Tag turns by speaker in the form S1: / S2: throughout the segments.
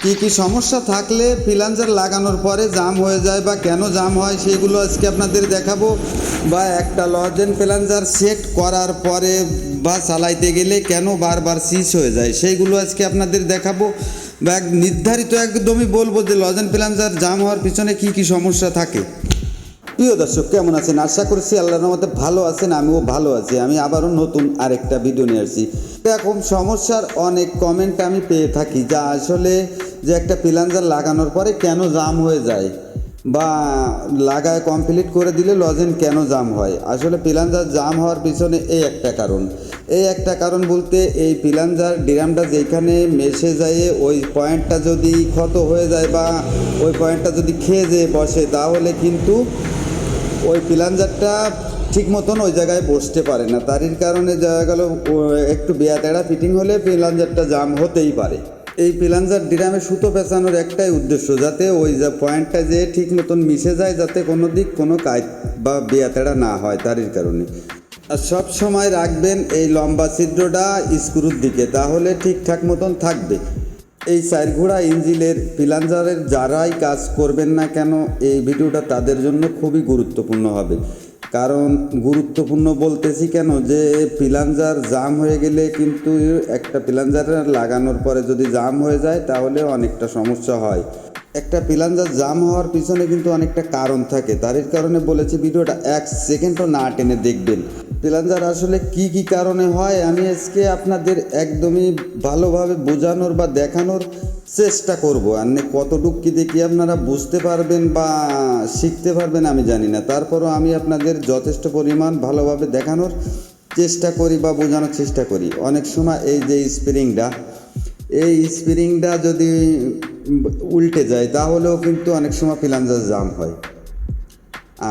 S1: কি কি সমস্যা থাকলে ফ্রিলান্সার লাগানোর পরে জাম হয়ে যায় বা কেন জাম হয় সেগুলো আজকে আপনাদের দেখাবো। বা একটা লজেন ফ্রিলান্সার সেট করার পরে বা চালাইতে গেলে কেন বারবার সিজ হয়ে যায় সেইগুলো আজকে আপনাদের দেখাবো। বা নির্ধারিত একদমই বলবো যে লজেন ফ্রিলান্সার জাম হওয়ার পিছনে কি কি সমস্যা থাকে। প্রিয় দর্শক, কেমন আছেন? আশা করছি আল্লাহর রহমতে ভালো আছেন। আমিও ভালো আছি। আমি আবারও নতুন আরেকটা ভিডিও নিয়ে আসছি। এরকম সমস্যার অনেক কমেন্ট আমি পেয়ে থাকি, যা আসলে যে একটা ফ্রিলান্সার লাগানোর পরে কেন জাম হয়ে যায় বা লাগায় কমপ্লিট করে দিলে লজেন কেন জাম হয়। আসলে ফ্রিলান্সার জাম হওয়ার পিছনে এই একটা কারণ বলতে এই ফ্রিলান্সার ড্রামটা যেখানে মেশে যায় ওই পয়েন্টটা যদি ক্ষত হয়ে যায় বা ওই পয়েন্টটা যদি খেয়ে যেয়ে বসে, তাহলে কিন্তু ওই প্লাঞ্জারটা ঠিক মতন ওই জায়গায় বসতে পারে না। তারই কারণে দেখা গেল একটু বেয়াতেড়া ফিটিং হলে প্লাঞ্জারটা জাম হতেই পারে। এই প্লাঞ্জার ড্রামে সুতো পেঁচানোর একটাই উদ্দেশ্য, যাতে ওই পয়েন্টটা যে ঠিক মতন মিশে যায়, যাতে কোনো দিক কোনো কাজ বা বেয়াতেড়া না হয়। তারই কারণে আর সব সময় রাখবেন এই লম্বা ছিদ্রটা স্ক্রুর দিকে, তাহলে ঠিকঠাক মতন থাকবে। এই চার ঘোড়া ইঞ্জিনের প্লাঞ্জারের যারাই কাজ করবেন না কেন, এই ভিডিওটা তাদের জন্য খুবই গুরুত্বপূর্ণ হবে। কারণ গুরুত্বপূর্ণ বলতেছি কেন, যে প্লাঞ্জার জাম হয়ে গেলে কিন্তু একটা প্লাঞ্জার লাগানোর পরে যদি জাম হয়ে যায় তাহলে অনেকটা সমস্যা হয়। একটা প্লাঞ্জার জাম হওয়ার পিছনে কিন্তু অনেকটা কারণ থাকে। তারই কারণে বলেছি ভিডিওটা এক সেকেন্ডও না টেনে দেখবেন। প্লাঞ্জার আসলে কি কি কারণে হয় আমি আজকে আপনাদের একদমই ভালোভাবে বোঝানোর বা দেখানোর চেষ্টা করব। আর কতটুকু কী দেখি আপনারা বুঝতে পারবেন বা শিখতে পারবেন আমি জানি না, তারপরও আমি আপনাদের যথেষ্ট পরিমাণ ভালোভাবে দেখানোর চেষ্টা করি বা বোঝানোর চেষ্টা করি। অনেক সময় এই যে স্প্রিংটা যদি উল্টে যায় তাহলেও কিন্তু অনেক সময় প্লাঞ্জার জাম হয়।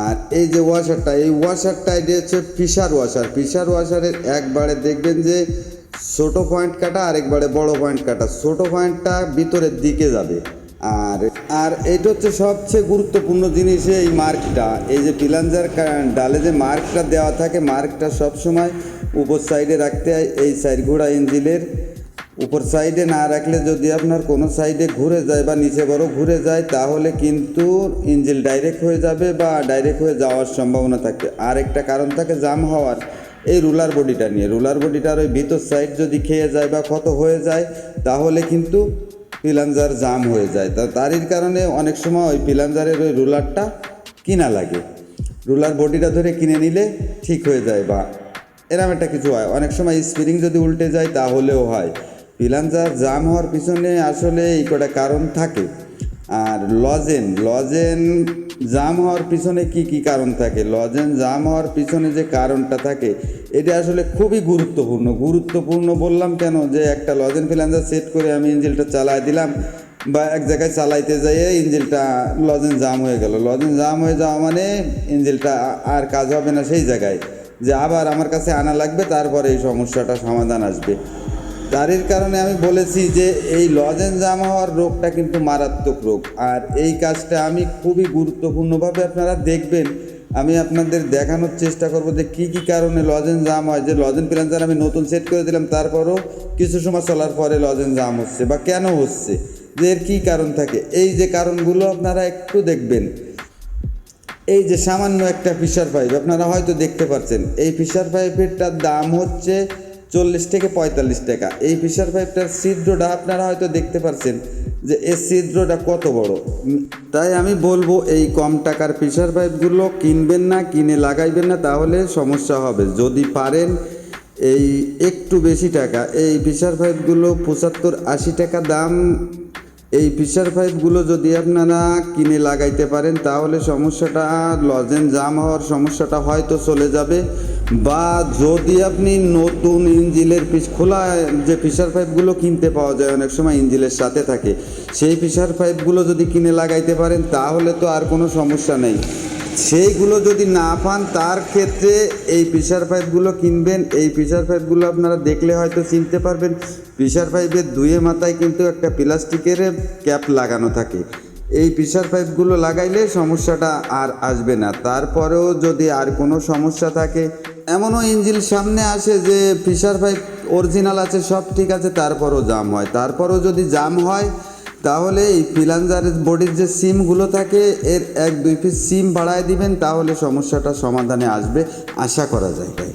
S1: আর এই যে ওয়াশারটা এটি হচ্ছে প্রেশার ওয়াশারের একবারে দেখবেন যে ছোটো পয়েন্ট কাটা আর একবারে বড় পয়েন্ট কাটা, ছোটো পয়েন্টটা ভিতরের দিকে যাবে। আর এটা হচ্ছে সবচেয়ে গুরুত্বপূর্ণ জিনিস, এই মার্কটা, এই যে প্লাঞ্জার ডালে যে মার্কটা দেওয়া থাকে, মার্কটা সবসময় উপর সাইডে রাখতে হয়। এই চার ঘোড়া ইঞ্জিনের উপর সাইডে না রাখলে যদি আপনার কোনো সাইডে ঘুরে যায় বা নিচে বড় ঘুরে যায়, তাহলে কিন্তু ইঞ্জিন ডাইরেক্ট হয়ে যাবে বা ডাইরেক্ট হয়ে যাওয়ার সম্ভাবনা থাকে। আর একটা কারণ থাকে জাম হওয়ার এই রুলার বডিটার ওই ভিতর সাইড যদি খেয়ে যায় বা ক্ষত হয়ে যায়, তাহলে কিন্তু প্লাঞ্জার জাম হয়ে যায়। তারই কারণে অনেক সময় ওই প্লাঞ্জারের ওই রুলারটা কিনা লাগে, রুলার বডিটা ধরে কিনে নিলে ঠিক হয়ে যায়। বা এরকম একটা কিছু হয়। অনেক সময় স্প্রিং যদি উল্টে যায় তাহলেও হয়। প্লাঞ্জার জাম হওয়ার পিছনে আসলে এই কটা কারণ থাকে। আর লজেন জাম হওয়ার পিছনে কি কি কারণ থাকে, লজেন জাম হওয়ার পিছনে যে কারণটা থাকে এটা আসলে খুবই গুরুত্বপূর্ণ বললাম কেন, যে একটা লজেন প্লাঞ্জার সেট করে আমি ইঞ্জিনটা চালাই দিলাম বা এক জায়গায় চালাইতে যাইয়ে ইঞ্জিনটা লজেন জাম হয়ে গেল। লজেন জাম হয়ে যাওয়া মানে ইঞ্জিনটা আর কাজ হবে না, সেই জায়গায় যে আবার আমার কাছে আনা লাগবে, তারপরে এই সমস্যাটা সমাধান আসবে। তারই কারণে আমি বলেছি যে এই লজেন জাম হওয়ার রোগটা কিন্তু মারাত্মক রোগ। আর এই কাজটা আমি খুবই গুরুত্বপূর্ণভাবে আপনারা দেখবেন। আমি আপনাদের দেখানোর চেষ্টা করব যে কী কী কারণে লজেন জাম হয়। যে লজেন প্লাঞ্জার আমি নতুন সেট করে দিলাম, তারপরও কিছু সময় চলার পরে লজেন জাম হচ্ছে বা কেন হচ্ছে, যে এর কী কারণ থাকে। এই যে কারণগুলো আপনারা একটু দেখবেন। এই যে সামান্য একটা প্রেসার পাইপ আপনারা হয়তো দেখতে পাচ্ছেন, এই প্রেসার পাইপেরটার দাম হচ্ছে 40 থেকে 45 টাকা। এই প্রেসার পাইপটার ছিদ্রটা আপনারা হয়তো দেখতে পাচ্ছেন যে এর ছিদ্রটা কত বড়। তাই আমি বলবো এই কম টাকার প্রেসার পাইপগুলো কিনবেন না, কিনে লাগাইবেন না, তাহলে সমস্যা হবে। যদি পারেন এই একটু বেশি টাকা এই প্রেসার পাইপগুলো 75-80 টাকা দাম, এই প্রেসার পাইপগুলো যদি আপনারা কিনে লাগাইতে পারেন তাহলে সমস্যাটা লজেন জাম হওয়ার সমস্যাটা হয়তো চলে যাবে। বা যদি আপনি নতুন ইঞ্জিনের খোলা যে প্রেসার পাইপগুলো কিনতে পাওয়া যায় অনেক সময় ইঞ্জিনের সাথে থাকে, সেই প্রেসার পাইপগুলো যদি কিনে লাগাইতে পারেন তাহলে তো আর কোনো সমস্যা নেই। সেইগুলো যদি না পান তার ক্ষেত্রে এই প্রেসার পাইপগুলো কিনবেন। এই প্রেসার পাইপগুলো আপনারা দেখলে হয়তো চিনতে পারবেন। প্রেসার পাইপের দুয়ে মাথায় কিন্তু একটা প্লাস্টিকের ক্যাপ লাগানো থাকে। এই প্রেসার পাইপগুলো লাগাইলে সমস্যাটা আর আসবে না। তারপরেও যদি আর কোনো সমস্যা থাকে, এমনও ইঞ্জিন সামনে আসে যে প্রেসার পাইপ অরিজিনাল আছে, সব ঠিক আছে, তারপরও জাম হয়। তারপরও যদি জাম হয় তাহলে এই ফিলাঞ্জারের বডির যে সিমগুলো থাকে এর 1-2 পিস সিম বাড়ায় দিবেন, তাহলে সমস্যাটা সমাধানে আসবে আশা করা যায়।